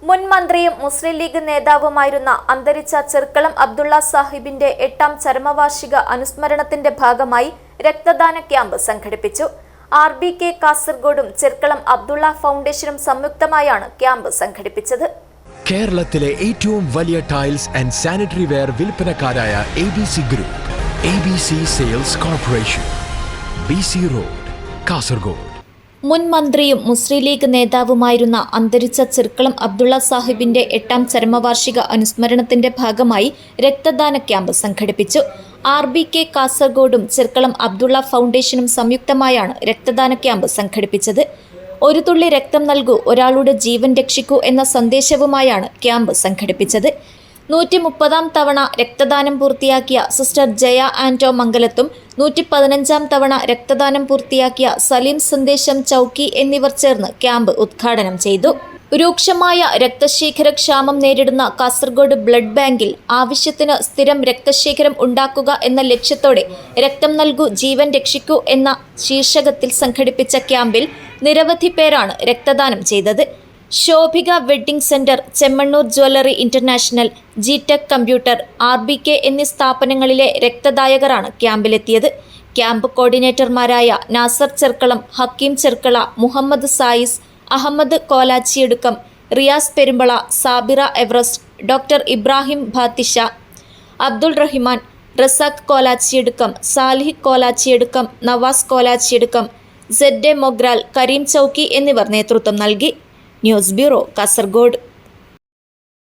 മുൻ മന്ത്രിയും മുസ്ലിം ലീഗ് നേതാവുമായിരുന്ന അന്തരിച്ച ചെർക്കളം അബ്ദുള്ള സാഹിബിന്റെ 8ാം ചരമവാർഷിക അനുസ്മരണത്തിന്റെ ഭാഗമായി രക്തദാന ക്യാമ്പ് സംഘടിപ്പിച്ചു. RBK കാസർഗോഡും ചെർക്കളം അബ്ദുള്ള ഫൗണ്ടേഷനും സംയുക്തമായാണ് ക്യാമ്പ് സംഘടിപ്പിച്ചത്. കേരളത്തിലെ ഏറ്റവും വലിയ ടൈൽസ് ആൻഡ് സാനിറ്ററി വെയർ വിൽപ്പനക്കാരായ ABC group, ABC sales corporation, BC road, Kasaragod. മുൻ മന്ത്രിയും മുസ്ലിം ലീഗ് നേതാവുമായിരുന്ന അന്തരിച്ച ചെർക്കളം അബ്ദുള്ള സാഹിബിന്റെ 8ാം ചരമവാർഷിക അനുസ്മരണത്തിന്റെ ഭാഗമായി രക്തദാന ക്യാമ്പ് സംഘടിപ്പിച്ചു. RBK കാസർഗോഡും ചെർക്കളം അബ്ദുള്ള ഫൗണ്ടേഷനും സംയുക്തമായാണ് രക്തദാന ക്യാമ്പ് സംഘടിപ്പിച്ചത്. ഒരു തുള്ളി രക്തം നൽകൂ, ഒരാളുടെ ജീവൻ രക്ഷിക്കൂ എന്ന സന്ദേശവുമായാണ് ക്യാമ്പ് സംഘടിപ്പിച്ചത്. 130ാം തവണ രക്തദാനം പൂർത്തിയാക്കിയ സിസ്റ്റർ ജയ ആന്റോ മംഗലത്തും 115ാം തവണ രക്തദാനം പൂർത്തിയാക്കിയ സലീം സന്ദേശം ചൌക്കി എന്നിവർ ചേർന്ന് ക്യാമ്പ് ഉദ്ഘാടനം ചെയ്തു. രൂക്ഷമായ രക്തശേഖര ക്ഷാമം നേരിടുന്ന കാസർഗോഡ് ബ്ലഡ് ബാങ്കിൽ ആവശ്യത്തിന് സ്ഥിരം രക്തശേഖരം ഉണ്ടാക്കുക എന്ന ലക്ഷ്യത്തോടെ രക്തം നൽകൂ ജീവൻ രക്ഷിക്കൂ എന്ന ശീർഷകത്തിൽ സംഘടിപ്പിച്ച ക്യാമ്പിൽ നിരവധി പേരാണ് രക്തദാനം ചെയ്തത്. Shobhika wedding centre, Chemmanur jewellery international, GTech computer, RBK എന്നീ സ്ഥാപനങ്ങളിലെ രക്തദായകരാണ് ക്യാമ്പിലെത്തിയത്. ക്യാമ്പ് കോർഡിനേറ്റർമാരായ Nasar Cherkalam, Hakeem Cherkala, Muhammad Sayis, Ahmed Kolachiyedukkam, Riyas Perumbala, Sabira Everest, doctor Ibrahim Bhathisha, Abdul Rahiman, Razak Kolachiyedukkam, Salih Kolachiyedukkam, Navas Kolachiyedukkam, ZA Mogral, Karim Chowki എന്നിവർ നേതൃത്വം നൽകി. News bureau, Kasaragod.